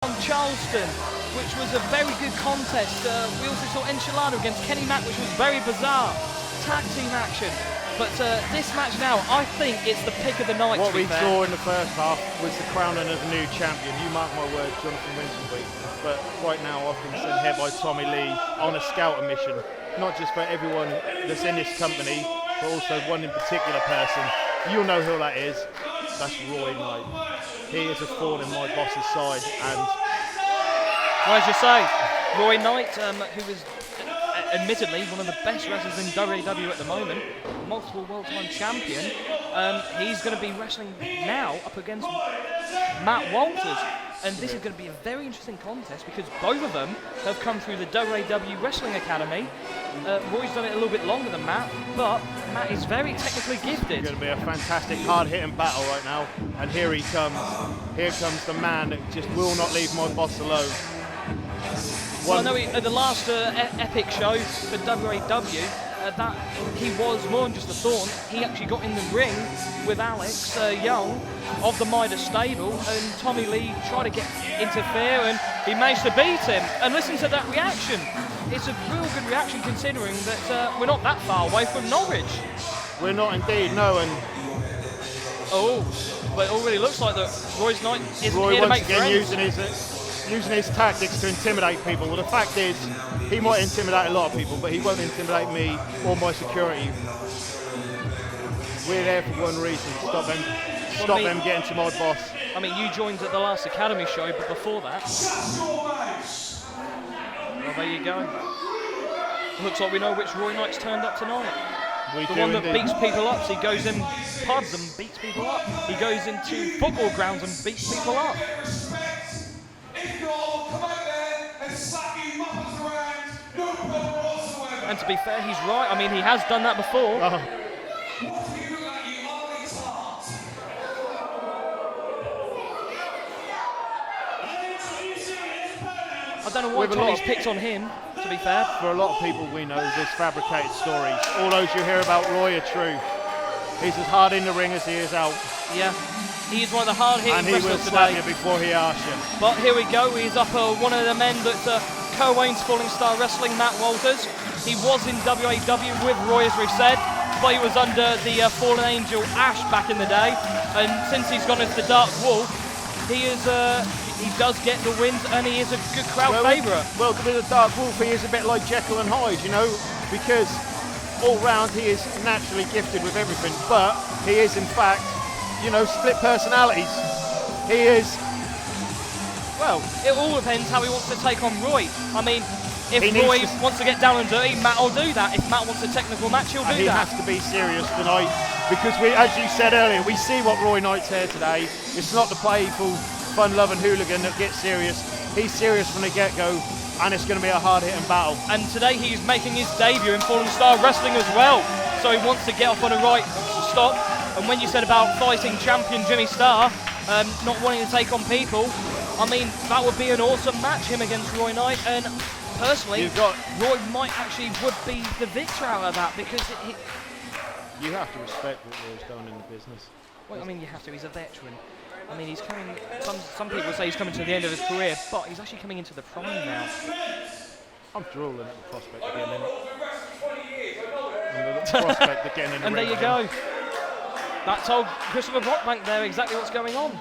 from Charleston, which was a very good contest. We also saw Enchilada against Kenny Mack, which was very bizarre. Tag team action. But this match now, I think it's the pick of the night. What we saw in the first half was the crowning of a new champion. You mark my words, Jonathan Winslow. But right now I've been sent here by Tommy Lee on a scouting mission, not just for everyone that's in this company, but also one in particular person. You'll know who that is. That's Roy Knight. He is a thorn in my boss's side, and well, as you say, Roy Knight, who is admittedly one of the best wrestlers in WWE at the moment, multiple world-time champion, he's going to be wrestling now up against Matt Walters. And this is going to be a very interesting contest because both of them have come through the WWE Wrestling Academy. Roy's done it a little bit longer than Matt, but Matt is very technically gifted. It's going to be a fantastic, hard-hitting battle right now. And here he comes. Here comes the man that just will not leave my boss alone. Well, I know at the last epic show for WAW, that he was more than just a thorn. He actually got in the ring with Alex Young of the Midas stable, and Tommy Lee tried to interfere, and he managed to beat him. And listen to that reaction. It's a real good reaction considering that we're not that far away from Norwich. We're not indeed, no. And but it already looks like that Roy's Knight isn't Roy here to once make again friends. using his tactics to intimidate people. Well, the fact is, he might intimidate a lot of people, but he won't intimidate me or my security. We're there for one reason: stop them getting to my boss. I mean, you joined at the last Academy show, but before that, well, there you go. Looks like we know which Roy Knight's turned up tonight. The one that beats people up. So he goes in pubs and beats people up. He goes into football grounds and beats people up. And to be fair, he's right. I mean, he has done that before. I don't know why Tommy's picked on him, to be fair. For a lot of people we know, there's fabricated stories. All those you hear about Roy are true. He's as hard in the ring as he is out. Yeah, he is one of the hard-hitting wrestlers today. And he will slap you before he asks you. But here we go, he's up one of the men that co-owns Falling Star Wrestling, Matt Walters. He was in WAW with Roy, as we've said, but he was under the Fallen Angel Ash back in the day. And since he's gone into the Dark Wolf, he does get the wins, and he is a good crowd favourite. Well, with the Dark Wolf, he is a bit like Jekyll and Hyde, you know, because all round he is naturally gifted with everything, but he is in fact, you know, split personalities. He is, well, it all depends how he wants to take on Roy. I mean, if Roy wants to get down and dirty, Matt will do that. If Matt wants a technical match, he'll do that. He has to be serious tonight, because we, as you said earlier, we see what Roy Knight's here today. It's not the playful, fun-loving hooligan that gets serious. He's serious from the get-go, and it's going to be a hard-hitting battle. And today he's making his debut in Fallen Star Wrestling as well, so he wants to get off on a right stop. And when you said about fighting champion Jimmy Starr, not wanting to take on people, I mean, that would be an awesome match, him against Roy Knight. And personally, Roy might actually would be the victor out of that, because you have to respect what Roy's done in the business. Well, I mean, you have to. He's a veteran. I mean, he's coming. Some people say he's coming to the end of his career, but he's actually coming into the prime now. I'm drooling at the prospect of getting in. And there you go. That told Christopher Brockbank there exactly what's going on.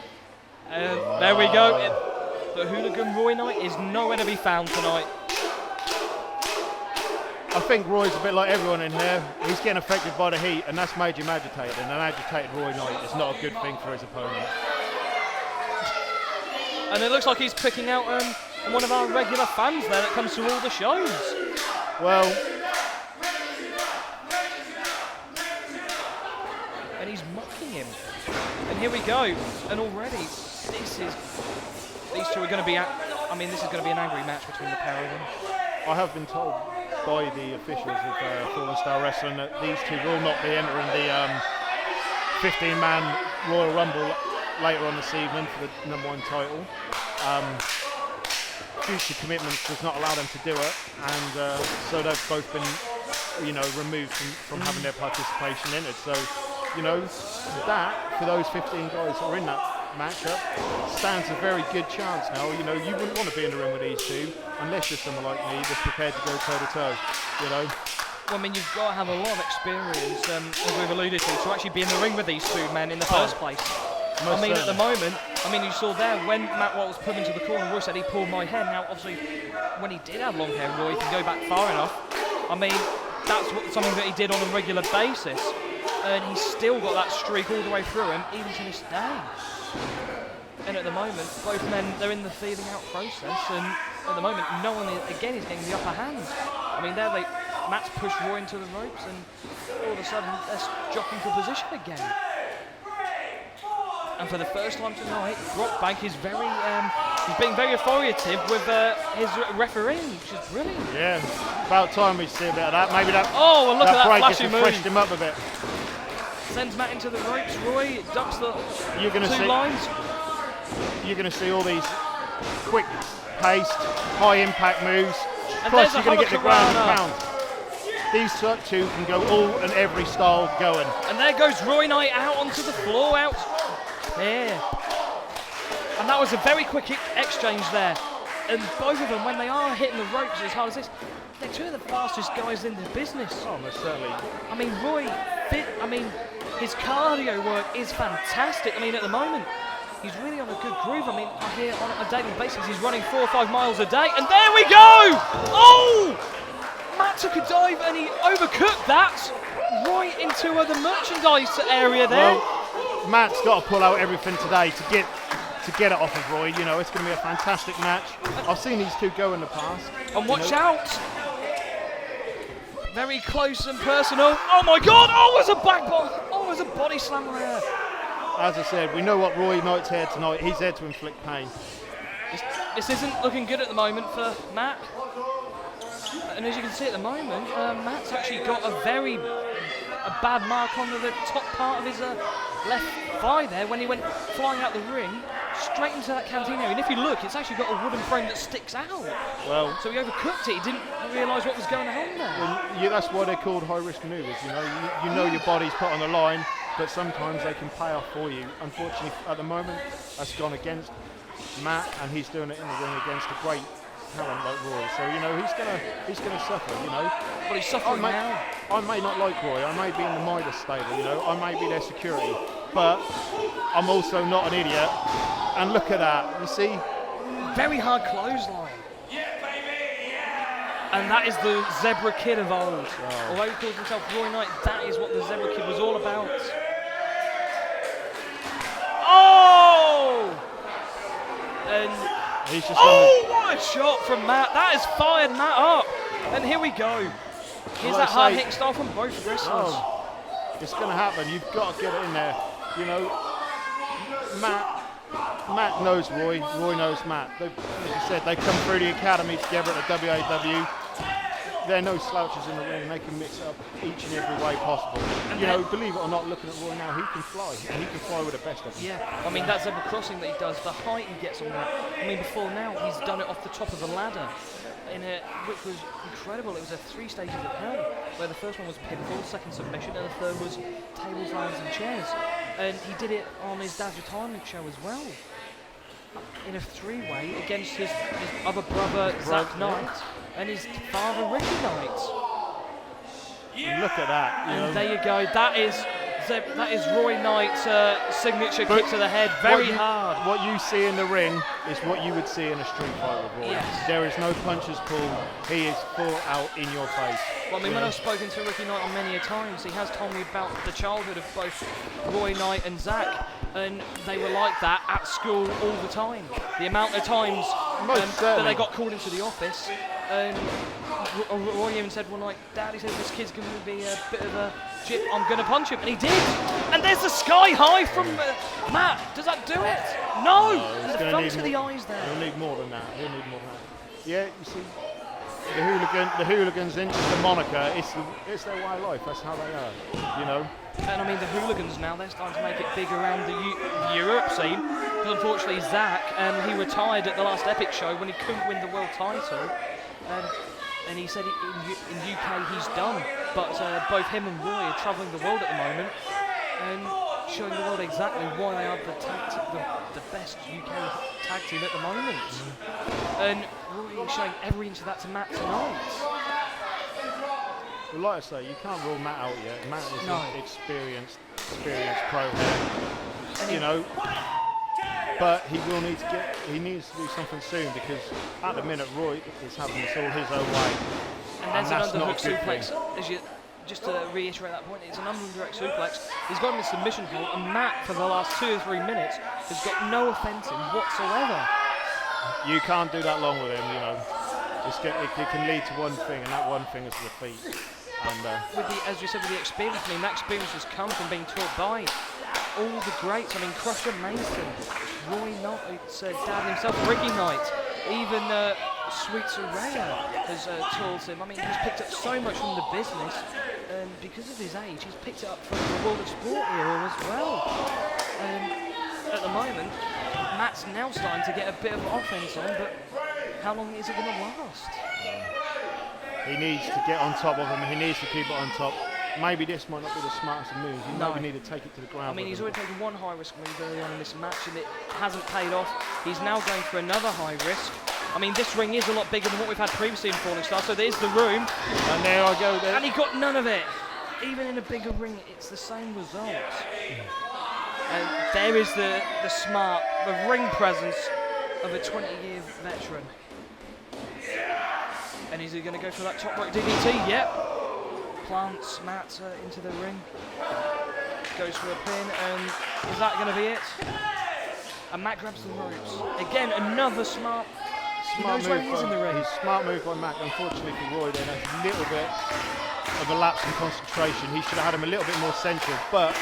There we go. The hooligan Roy Knight is nowhere to be found tonight. I think Roy's a bit like everyone in here. He's getting affected by the heat, and that's made him agitated. And an agitated Roy Knight is not a good thing for his opponent. And it looks like he's picking out one of our regular fans there that comes to all the shows. Well, and he's mocking him. And here we go. And already, these two are going to be. I mean, this is going to be an angry match between the pair of them. I have been told by the officials of Fallen Star Wrestling that these two will not be entering the 15-man Royal Rumble later on this evening for the #1 title. Future commitments does not allow them to do it, and so they've both been, you know, removed from having their participation in it. So, you know, that for those 15 guys that are in that matchup, stands a very good chance now. You know, you wouldn't want to be in the ring with these two unless you're someone like me that's prepared to go toe to toe. You know. Well, I mean, you've got to have a lot of experience, as we've alluded to actually be in the ring with these two men in the first place. I mean, certainly. at the moment, I mean, you saw there when Matt Watt was put into the corner, Roy said he pulled my hair. Now, obviously, when he did have long hair, Roy, if you go back far enough, I mean, that's something that he did on a regular basis. And he's still got that streak all the way through him, even to this day. And at the moment, both men, they're in the feeling out process, and at the moment, no one, again, is getting the upper hand. I mean, there Matt's pushed Roy into the ropes, and all of a sudden, they're jockeying for position again. And for the first time tonight, Brockbank is he's being very authoritative with his refereeing, which is brilliant. Yeah, about time we see a bit of that. Maybe that. Oh, well, look at that break flashy has move. freshened him up a bit. Sends Matt into the ropes. Roy ducks the You're going to two see. lines. You're going to see all these quick-paced, high-impact moves. And Plus, there's you're a going to get the ground and Hurricanrana. pound. These two can go all and every style going. And there goes Roy Knight out onto the floor, out here. And that was a very quick exchange there. And both of them, when they are hitting the ropes as hard as this, they're two of the fastest guys in the business. Oh, most certainly. I mean, Roy, his cardio work is fantastic. I mean, at the moment, he's really on a good groove. I mean, I hear on a daily basis he's running 4 or 5 miles a day. And there we go! Oh! Matt took a dive and he overcooked that right into the merchandise area there. Well, Matt's got to pull out everything today to get it off of Roy. You know, it's going to be a fantastic match. I've seen these two go in the past. And watch out! Very close and personal. Oh my God! Oh, there's a there's a body slam there. As I said, we know what Roy Knight's here tonight. He's there to inflict pain. This isn't looking good at the moment for Matt. And as you can see at the moment, Matt's actually got a bad mark on the top part of his left thigh there when he went flying out the ring straight into that canteen area. And if you look, it's actually got a wooden frame that sticks out. Well, so he overcooked it. He didn't realise what was going on there. Well, yeah, that's why they're called high-risk manoeuvres. You know, you know your body's put on the line, but sometimes they can pay off for you. Unfortunately, at the moment, that's gone against Matt, and he's doing it in the ring against a great talent like Roy. So you know he's gonna suffer. You know. Well, he's suffering now. I may not like Roy. I may be in the Midas stable. You know, I may be their security, but I'm also not an idiot. And look at that. You see, very hard clothesline. And that is the Zebra Kid of old. Wow. Although he calls himself Roy Knight, that is what the Zebra Kid was all about. Oh! And he's just what a shot from Matt. That has fired Matt up. And here we go. Here's that hard-hitting style from both wrestlers. Oh, it's going to happen. You've got to get it in there. You know, Matt knows Roy. Roy knows Matt. Like you said, they come through the academy together at the WAW. They're no slouches in the ring. They can mix it up each and every way possible. And you know, believe it or not, looking at Roy now, he can fly, and he can fly with the best of them. Yeah, I mean, that zebra crossing that he does, the height he gets on that. I mean, before now, he's done it off the top of the ladder, which was incredible. It was 3 stages of hell, where the first one was pinfall, second submission, and the third was tables, ladders, and chairs. And he did it on his dad's retirement show as well, in a 3-way against his other brother, Zach Knight, and his father, Ricky Knight. Look at that. And there you go. That is Roy Knight's signature kick to the head. Very hard. What you see in the ring is what you would see in a street fight with Roy. Yes. There is no punches pulled. He is full out in your face. Well, I mean, when I've spoken to Ricky Knight on many a times, he has told me about the childhood of both Roy Knight and Zach, and they were like that at school all the time. The amount of times that they got called into the office, and Roy even said one night, Dad, he said, this kid's going to be a bit of a chip, I'm going to punch him, and he did. And there's the sky high from Matt. Does that do it? No! And the front to the eyes there. He'll need more than that. Yeah, you see, the hooligans ain't just a moniker, it's their way of life, that's how they are, you know. And I mean, the hooligans now, they're starting to make it big around the Europe scene, because unfortunately Zach, he retired at the last Epic show when he couldn't win the world title, and he said in UK he's done, but both him and Roy are travelling the world at the moment, and showing the world exactly why they are the best UK tag team at the moment. And Roy is showing every inch of that to Matt tonight. Well, like I say, you can't rule Matt out yet. Matt is No. an experienced pro here, but he needs to do something soon, because at the minute Roy is having this all his own way. And there's that's an not a underhook good suplex. Just to reiterate that point, it's an underhook suplex. He's got him in submission hold, and Matt, for the last 2 or 3 minutes, has got no offence in whatsoever. You can't do that long with him, It can lead to one thing, and that one thing is defeat. And as you said, with the experience, that experience has come from being taught by all the greats. Crusher Mason, Roy Knight's dad himself, Ricky Knight, even Sweet Soraya has taught him. He's picked up so much from the business, and because of his age, he's picked it up from the World of Sport era as well. At the moment, Matt's now starting to get a bit of offense on, but how long is it going to last? he needs to get on top of him. He needs to keep it on top. Maybe this might not be the smartest move. You maybe need to take it to the ground. He's already taken one high risk move early on in this match, and it hasn't paid off. He's now going for another high risk. This ring is a lot bigger than what we've had previously in Falling Star, so there's the room. And there I go there. And he got none of it. Even in a bigger ring, it's the same result. And there is the ring presence of a 20-year veteran. And is he going to go for that top rope DDT? Yep. Plants Matt into the ring. Goes for a pin, and is that going to be it? And Matt grabs the ropes. Again, another smart move. Where he is in the ring. Smart move by Matt. Unfortunately for Roy, then a little bit of a lapse in concentration. He should have had him a little bit more central, but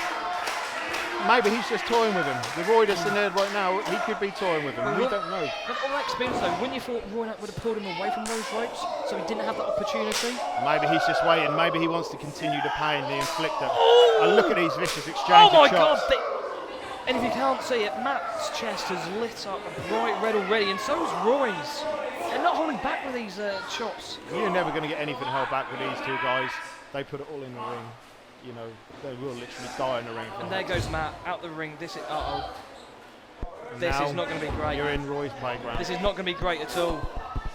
maybe he's just toying with him. The Roy that's in there right now, he could be toying with him. We don't know. With all that experience though, wouldn't you thought Roy would have pulled him away from those ropes so he didn't have that opportunity? Maybe he's just waiting. Maybe he wants to continue the pain, the inflictor. And look at these vicious exchange of chops. God! And if you can't see it, Matt's chest has lit up bright red already, and so is Roy's. They're not holding back with these chops. You're never going to get anything held back with these two guys. They put it all in the ring. They will literally die in the ring. And there goes Matt out the ring. This is This is not going to be great. You're in Roy's playground. This is not going to be great at all.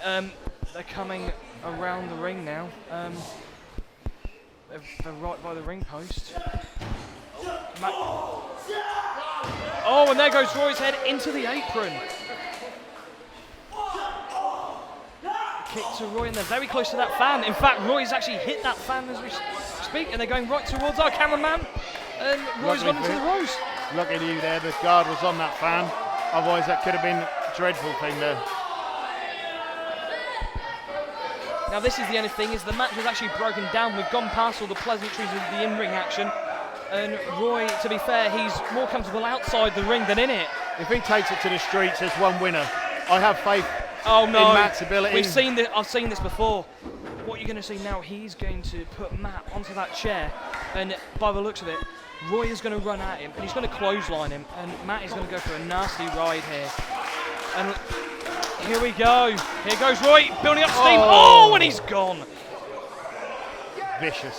They're coming around the ring now. They're right by the ring post. Matt. Oh, and there goes Roy's head into the apron. Kick to Roy, and they're very close to that fan. In fact, Roy's actually hit that fan as we speak, and they're going right towards our cameraman. And Roy's gone into the rose. Look at you there, the guard was on that fan. Otherwise, that could have been a dreadful thing there. Now, this is the only thing, is the match has actually broken down. We've gone past all the pleasantries of the in-ring action. And Roy, to be fair, he's more comfortable outside the ring than in it. If he takes it to the streets, there's one winner. I have faith in Matt's ability. I've seen this before. What you're going to see now, he's going to put Matt onto that chair, and by the looks of it, Roy is going to run at him, and he's going to clothesline him, and Matt is going to go for a nasty ride here. And here we go. Here goes Roy, building up steam. Oh, and he's gone. Vicious.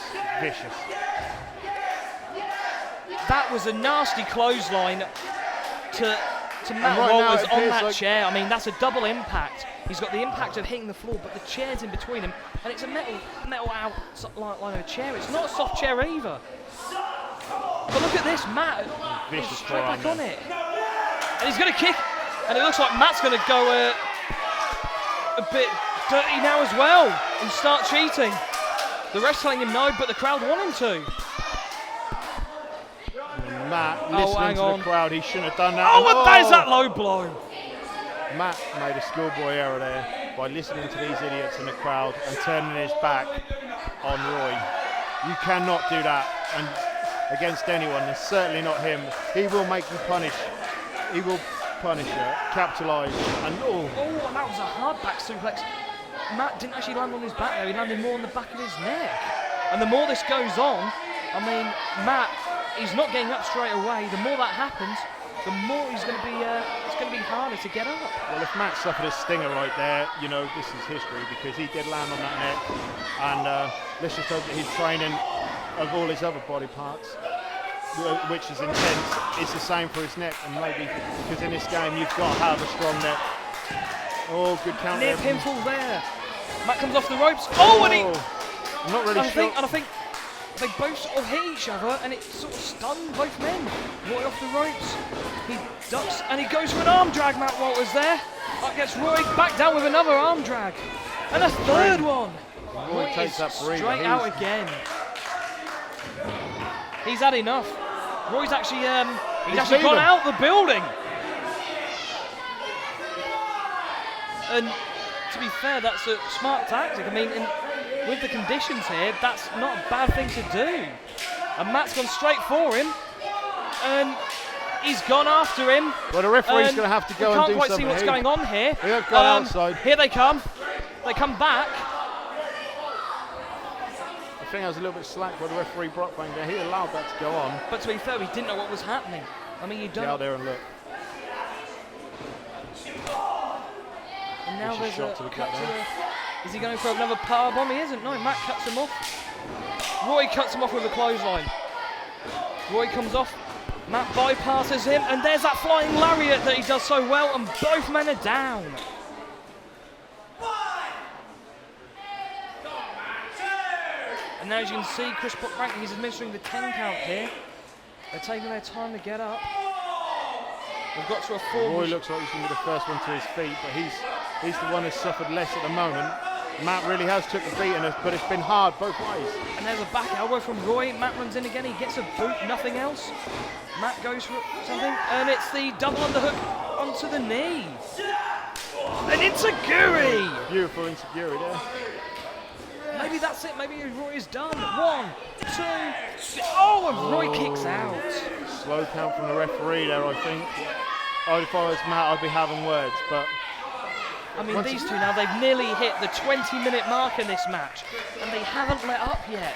That was a nasty clothesline to Matt Rollers on that chair. That's a double impact. He's got the impact of hitting the floor, but the chair's in between him, and it's a metal outline of a chair. It's not a soft chair either. But look at this, Matt is straight back on it. And he's going to kick, and it looks like Matt's going to go a bit dirty now as well and start cheating. The ref's telling him no, but the crowd want him to. Matt, listening to the crowd, he shouldn't have done that. Oh, that is that low blow. Matt made a schoolboy error there by listening to these idiots in the crowd and turning his back on Roy. You cannot do that and against anyone, and certainly not him. He will make you punish. He will punish you, capitalise, and and that was a hard back suplex. Matt didn't actually land on his back there, he landed more on the back of his neck. And the more this goes on, Matt, he's not getting up straight away. The more that happens, the more he's going to be, it's going to be harder to get up. Well, if Matt suffered a stinger right there, this is history, because he did land on that neck. And let's just hope that his training of all his other body parts which is intense, it's the same for his neck, and maybe because in this game you've got to have a strong neck. Oh, good counter. Near pinfall there. Matt comes off the ropes. Oh, and he... I'm not really sure. I think they both sort of hit each other, and it sort of stunned both men. Roy off the ropes. He ducks, and he goes for an arm drag. Matt Walters there. Up gets Roy, back down with another arm drag. And a third one. Roy takes that breather. Straight out again. He's had enough. Roy's actually gone out the building. And to be fair, that's a smart tactic. I mean, with the conditions here, that's not a bad thing to do. And Matt's gone straight for him, and he's gone after him. Well, the referee's going to have to go and do something. We can't quite see what's going on here. They've gone outside. Here they come. They come back. I think I was a little bit slack by the referee Brock Banger. He allowed that to go on. But to be fair, we didn't know what was happening. I mean, you don't. Get out there and look. And now there's a cut to the... Is he going for another power bomb? He isn't. No, Matt cuts him off. Roy cuts him off with a clothesline. Roy comes off. Matt bypasses him, and there's that flying lariat that he does so well, and both men are down. And now as you can see, Chris Brock, he's administering the 10 count here. They're taking their time to get up. We've got to a 4. Roy looks like he's going to be the first one to his feet, but he's the one who's suffered less at the moment. Matt really has took the beating, but it's been hard both ways. And there's a back elbow from Roy. Matt runs in again. He gets a boot, nothing else. Matt goes for something, and it's the double underhook onto the knee. An enziguri! Beautiful enziguri there. Maybe that's it. Maybe Roy is done. 1, 2. Oh, and Roy kicks out. Slow count from the referee there, I think. If I was Matt, I'd be having words, but... I mean, these two now, they've nearly hit the 20-minute mark in this match, and they haven't let up yet.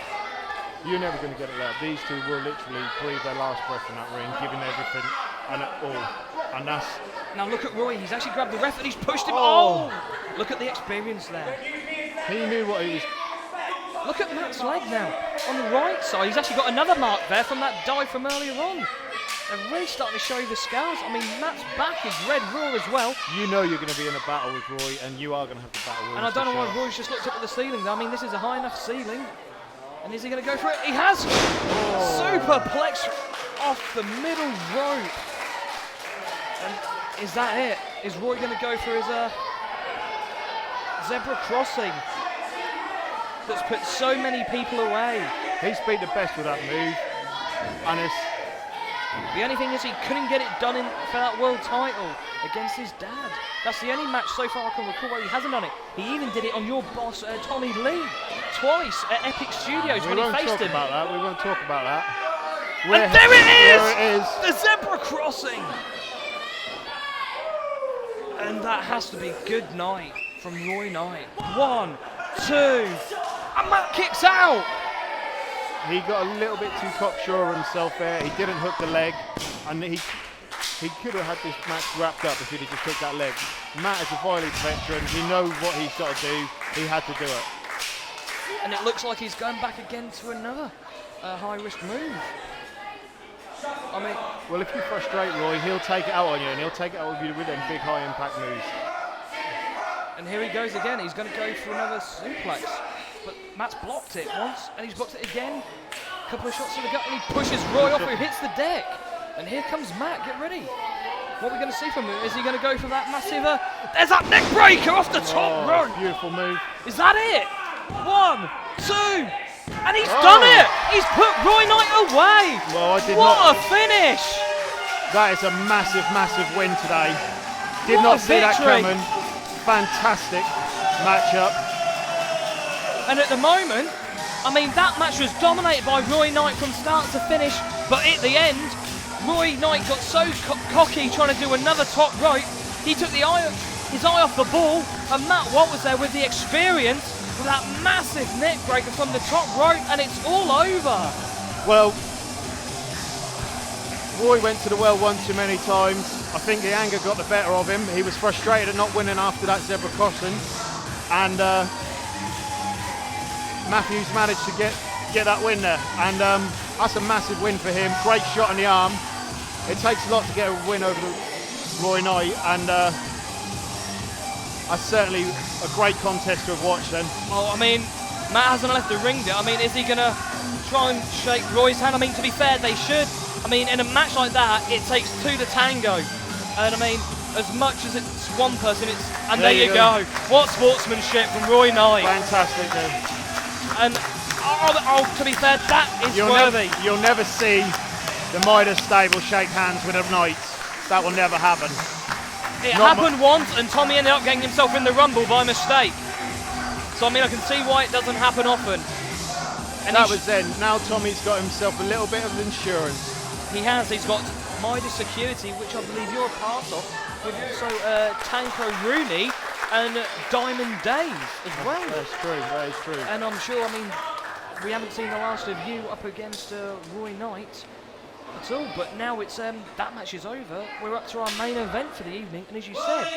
You're never going to get it let up. These two will literally breathe their last breath in that ring, giving everything and all. And that's... Now look at Roy. He's actually grabbed the ref and he's pushed him. Oh! Look at the experience there. He knew what he was... Look at Matt's leg now. On the right side, he's actually got another mark there from that dive from earlier on. They're really starting to show you the scars. I mean, Matt's back is red raw as well. You know you're going to be in a battle with Roy, and you are going to have to battle with him. And I don't know why Roy's just looked up at the ceiling. I mean, this is a high enough ceiling. And is he going to go for it? He has! Superplex off the middle rope. And is that it? Is Roy going to go for his zebra crossing that's put so many people away? He's beat the best with that move. And it's... The only thing is he couldn't get it done for that world title against his dad. That's the only match so far I can recall where he hasn't done it. He even did it on your boss, Tommy Lee, twice at Epic Studios when he faced him. We won't talk about that. And there it is! There it is! The zebra crossing! And that has to be good night from Roy Knight. 1, 2, and Matt kicks out! He got a little bit too cocksure of himself there. He didn't hook the leg, and he could have had this match wrapped up if he'd have just hooked that leg. Matt is a violent veteran. He knows what he's got to do. He had to do it. And it looks like he's going back again to another high-risk move. I mean, well, if you frustrate Roy, he'll take it out on you, and he'll take it out on you with them big high-impact moves. And here he goes again. He's going to go for another suplex. But Matt's blocked it once, and he's blocked it again. A couple of shots to the gut, and he pushes Roy off, who hits the deck. And here comes Matt, get ready. What are we going to see from him? Is he going to go for that massive... there's that neck breaker off the top rope. Beautiful move. Is that it? 1, 2, and he's done it! He's put Roy Knight away! Well, what a finish! That is a massive, massive win today. Did not see that coming. Fantastic matchup. And at the moment, I mean, that match was dominated by Roy Knight from start to finish, but at the end, Roy Knight got so cocky trying to do another top rope, he took his eye off the ball, and Matt Watt was there with the experience, with that massive neck breaker from the top rope, and it's all over. Well, Roy went to the well one too many times. I think the anger got the better of him. He was frustrated at not winning after that zebra crossing, and Matthews managed to get that win there, and That's a massive win for him. Great shot on the arm. It takes a lot to get a win over Roy Knight, and that's certainly a great contest to have watched then. Well, I mean, Matt hasn't left the ring yet. I mean, is he going to try and shake Roy's hand? I mean, to be fair, they should. I mean, in a match like that, it takes two to tango. And I mean, as much as it's one person, and there you go. What sportsmanship from Roy Knight. Fantastic, then. And to be fair, that is worthy. You'll never see the Midas stable shake hands with a Knight. That will never happen. It happened once, and Tommy ended up getting himself in the Rumble by mistake. So I mean, I can see why it doesn't happen often. And that was then. Now Tommy's got himself a little bit of insurance. He has. He's got Midas Security, which I believe you're a part of, with also Tanko Rooney and Diamond Dave as well. That's true. That is true. And I'm sure. I mean, we haven't seen the last of you up against Roy Knight at all, but now it's that match is over. We're up to our main event for the evening, and as you said,